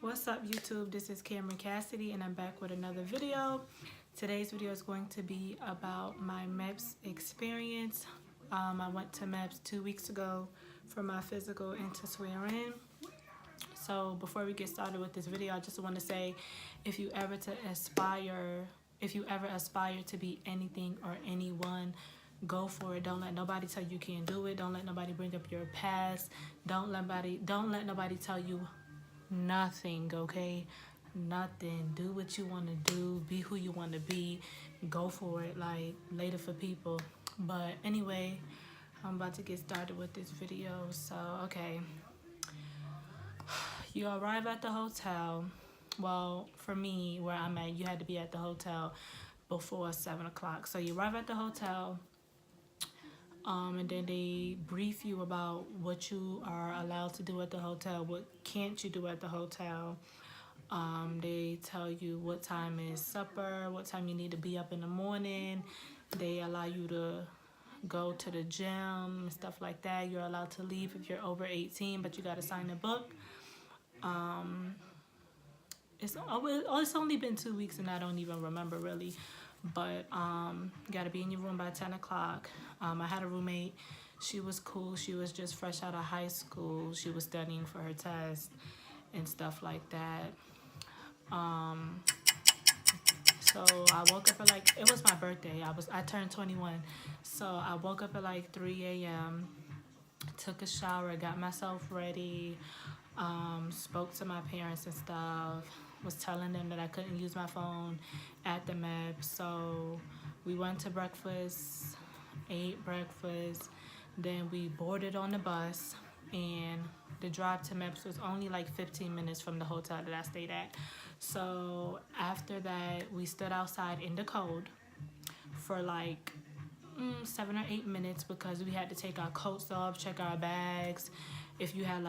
What's up, YouTube? This is Cameron Cassidy and I'm back with another video. Today's video is going to be about my MEPS experience. I went to MEPS 2 weeks ago for my physical and to swear in. So before we get started with this video, I just want to say, if you ever aspire to be anything or anyone, go for it. Don't let nobody tell you can't do it. Don't let nobody bring up your past. Don't let nobody tell you nothing, okay? Nothing. Do what you want to do. Be who you want to be. Go for it. Like, later for people. But anyway, I'm about to get started with this video. So, okay. You arrive at the hotel. Well, for me, where I'm at, you had to be at the hotel before 7 o'clock. So you arrive at the hotel. And then they brief you about what you are allowed to do at the hotel, what can't you do at the hotel. They tell you what time is supper, what time you need to be up in the morning. They allow you to go to the gym and stuff like that. You're allowed to leave if you're over 18, but you got to sign a book. It's only been 2 weeks and I don't even remember really. But you got to be in your room by 10 o'clock. I had a roommate. She was cool. She was just fresh out of high school. She was studying for her test and stuff like that. So I woke up at it was my birthday. I turned 21. So I woke up at 3 a.m., took a shower, got myself ready, spoke to my parents and stuff, was telling them that I couldn't use my phone at the MEPS. So we went to breakfast, ate breakfast, then we boarded on the bus, and the drive to MEPS was only 15 minutes from the hotel that I stayed at. So after that, we stood outside in the cold for 7 or 8 minutes because we had to take our coats off, check our bags. If you had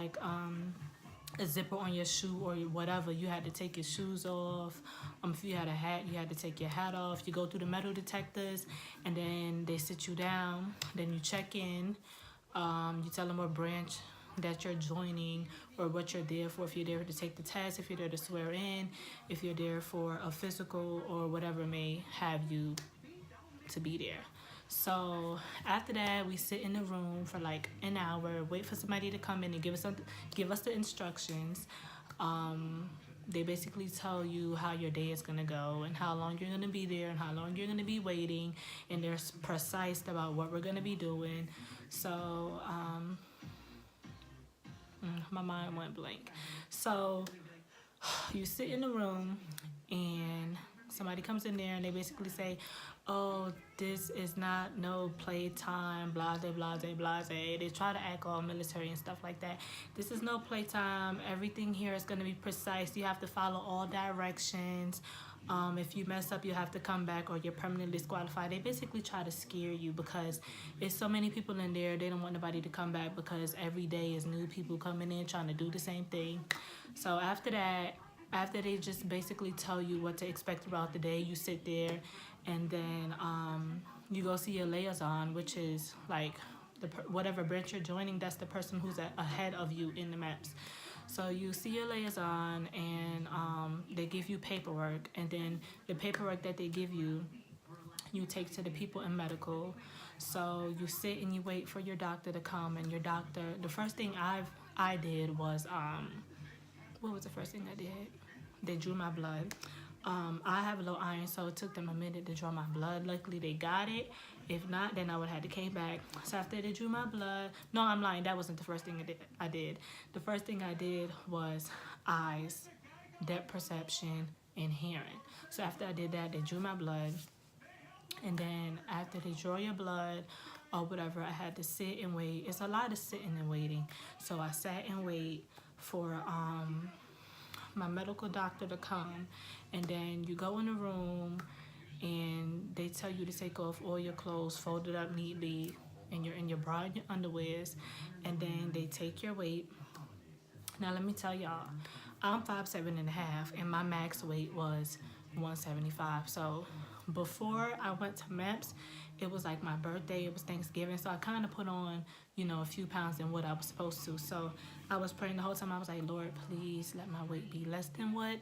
a zipper on your shoe or whatever, you had to take your shoes off. If you had a hat, you had to take your hat off. You go through the metal detectors and then they sit you down. Then you check in. You tell them what branch that you're joining or what you're there for. If you're there to take the test, if you're there to swear in, if you're there for a physical or whatever may have you to be there. So after that, we sit in the room for an hour, wait for somebody to come in and give us the instructions. They basically tell you how your day is gonna go and how long you're gonna be there and how long you're gonna be waiting, and they're precise about what we're gonna be doing. So my mind went blank. So you sit in the room and somebody comes in there and they basically say, oh, this is not no playtime, blase, blase, blase. They try to act all military and stuff like that. This is no playtime. Everything here is going to be precise. You have to follow all directions. If you mess up, you have to come back or you're permanently disqualified. They basically try to scare you because there's so many people in there. They don't want nobody to come back because every day is new people coming in trying to do the same thing. So after that, after they just basically tell you what to expect throughout the day, you sit there and then you go see your liaison, which is whatever branch you're joining, that's the person who's ahead of you in the MEPS. So you see your liaison and they give you paperwork, and then the paperwork that they give you, you take to the people in medical. So you sit and you wait for your doctor to come, and your doctor, the first thing I did was, what was the first thing I did? They drew my blood. I have low iron, so it took them a minute to draw my blood. Luckily, they got it. If not, then I would have had to came back. So after they drew my blood, no, I'm lying. That wasn't the first thing I did. The first thing I did was eyes, depth perception, and hearing. So after I did that, they drew my blood. And then after they draw your blood or whatever, I had to sit and wait. It's a lot of sitting and waiting. So I sat and wait for my medical doctor to come, and then you go in the room and they tell you to take off all your clothes, fold it up neatly, and you're in your bra and your underwears, and then they take your weight. Now let me tell y'all, I'm 5'7.5", and my max weight was 175. So before I went to MEPS, it was like my birthday, it was Thanksgiving, so I kind of put on, you know, a few pounds than what I was supposed to. So I was praying the whole time. I was like, Lord, please let my weight be less than what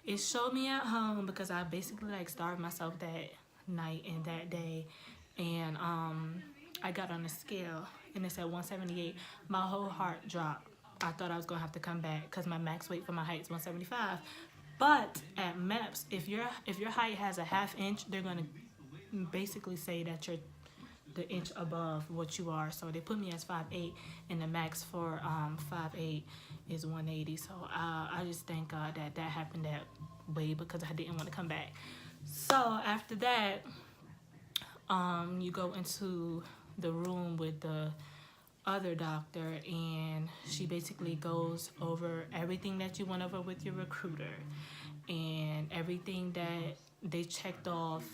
it showed me at home, because I basically like starved myself that night and that day. And I got on the scale and it said 178. My whole heart dropped. I thought I was gonna have to come back because my max weight for my height is 175. But at MEPS, if your height has a ½ inch, they're gonna basically say that you're the inch above what you are. So they put me as 5'8", and the max for 5'8" is 180. So I just thank God that that happened that way, because I didn't want to come back. So after that, you go into the room with the other doctor, and she basically goes over everything that you went over with your recruiter and everything that they checked off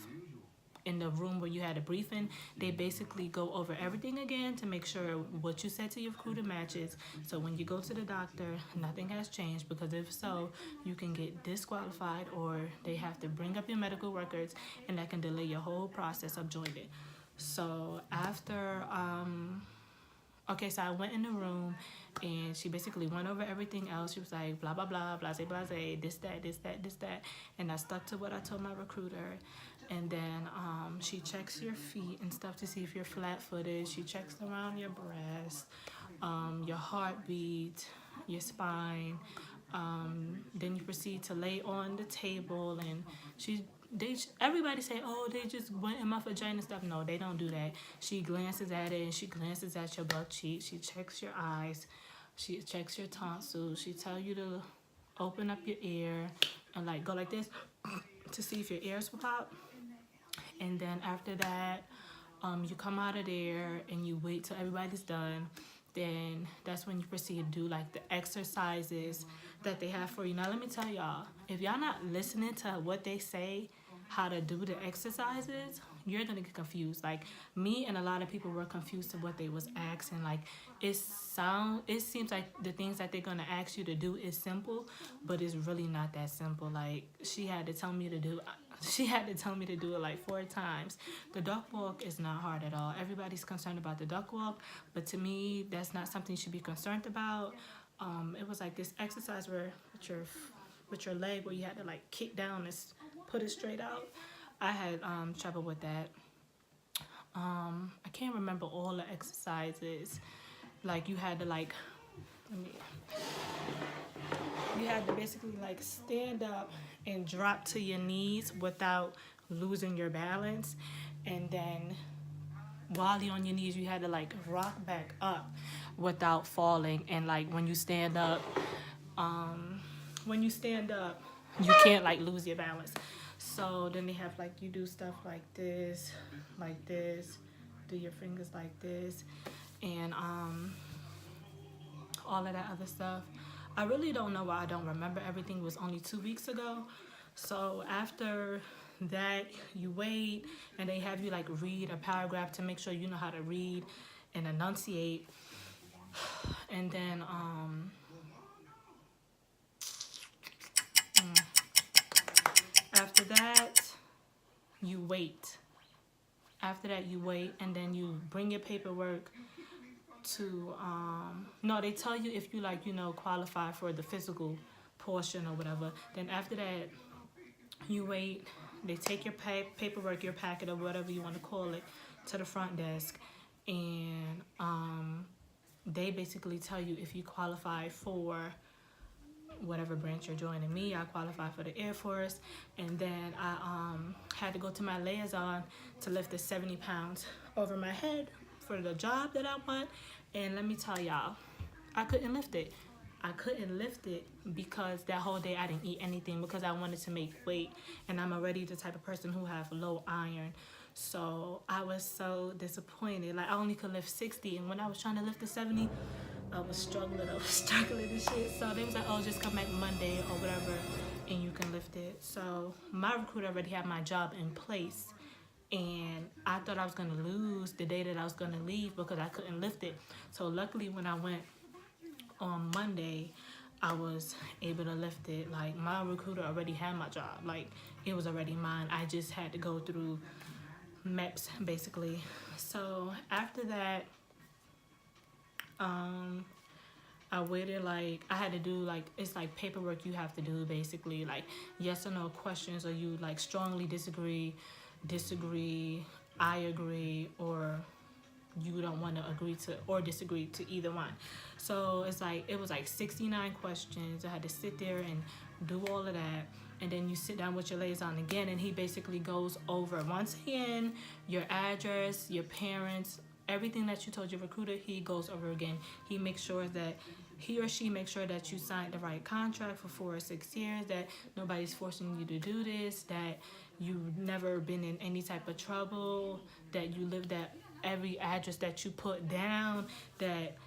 in the room where you had a briefing. They basically go over everything again to make sure what you said to your recruiter matches. So when you go to the doctor, nothing has changed, because if so, you can get disqualified, or they have to bring up your medical records, and that can delay your whole process of joining. So after okay, so I went in the room, and she basically went over everything else. She was like, blah, blah, blah, blase, blase, this, that, this, that, this, that. And I stuck to what I told my recruiter. And then she checks your feet and stuff to see if you're flat-footed. She checks around your breast, your heartbeat, your spine. Then you proceed to lay on the table, and everybody say, oh, they just went in my vagina and stuff. No, they don't do that. She glances at it, and she glances at your butt cheek. She checks your eyes. She checks your tonsils. She tell you to open up your ear and like go like this to see if your ears will pop. And then after that, you come out of there and you wait till everybody's done. Then that's when you proceed to do like the exercises that they have for you. Now let me tell y'all, if y'all not listening to what they say, how to do the exercises, you're gonna get confused. Like me and a lot of people were confused to what they was asking. Like it seems like the things that they're gonna ask you to do is simple, but it's really not that simple. Like she had to tell me to do it like 4 times. The duck walk is not hard at all. Everybody's concerned about the duck walk, but to me, that's not something you should be concerned about. It was like this exercise where with your leg, where you had to like kick down and put it straight out. I had trouble with that. I can't remember all the exercises. Like you had to like, you had to basically like stand up and drop to your knees without losing your balance. And then while you're on your knees, you had to like rock back up without falling. And like when you stand up, you can't like lose your balance. So then they have like you do stuff like this, do your fingers like this, and all of that other stuff. I really don't know why I don't remember everything. It was only 2 weeks ago. So after that, you wait, and they have you like read a paragraph to make sure you know how to read and enunciate. And then after that, you wait. And then you bring your paperwork to no, they tell you if you like, you know, qualify for the physical portion or whatever. Then after that, you wait. They take your paperwork, your packet, or whatever you want to call it, to the front desk, and they basically tell you if you qualify for whatever branch you're joining. Me, I qualified for the Air Force, and then I had to go to my liaison to lift the 70 pounds over my head for the job that I want. And let me tell y'all, I couldn't lift it. Because that whole day I didn't eat anything, because I wanted to make weight, and I'm already the type of person who have low iron. So I was so disappointed. Like I only could lift 60, and when I was trying to lift the 70, I was struggling and shit. So they was like, oh, just come back Monday or whatever and you can lift it. So my recruiter already had my job in place, and I thought I was gonna lose the day that I was gonna leave because I couldn't lift it. So luckily when I went on Monday, I was able to lift it. Like, my recruiter already had my job. Like, it was already mine. I just had to go through MEPS, basically. So after that, I waited, like, I had to do, like, it's like paperwork you have to do, basically, like yes or no questions, or you like strongly disagree, I agree, or you don't want to agree to or disagree to either one. So it's like, it was like 69 questions. I had to sit there and do all of that, and then you sit down with your liaison again, and he basically goes over once again your address, your parents, everything that you told your recruiter. He goes over again. He makes sure that he or she makes sure that you signed the right contract for 4 or 6 years, that nobody's forcing you to do this, that you've never been in any type of trouble, that you lived at every address that you put down, that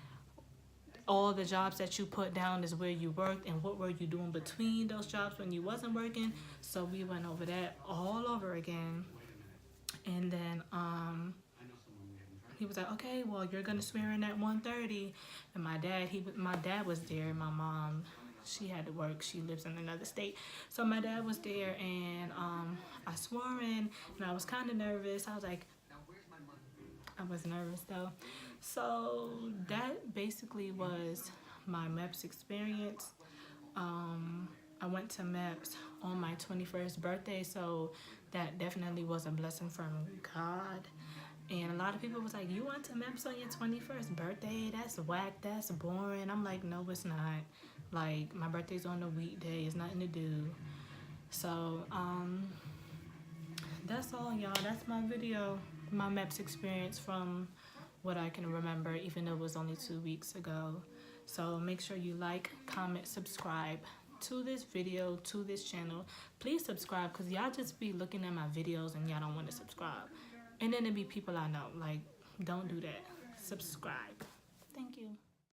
all the jobs that you put down is where you worked, and what were you doing between those jobs when you wasn't working. So we went over that all over again. And then he was like, okay, well, you're gonna swear in at 1:30. And my dad was there. My mom, she had to work. She lives in another state. So my dad was there, and I swore in, and I was kind of nervous. I was nervous though. So that basically was my MEPS experience. I went to MEPS on my 21st birthday, so that definitely was a blessing from God. And a lot of people was like, you went to MEPS on your 21st birthday? That's whack, that's boring. I'm like, no, it's not. Like, my birthday's on a weekday, it's nothing to do. So, that's all, y'all. That's my video, my MEPS experience from what I can remember, even though it was only 2 weeks ago. So make sure you like, comment, subscribe to this video, to this channel. Please subscribe, because y'all just be looking at my videos and y'all don't want to subscribe. And then there be people I know, like, don't do that. Subscribe.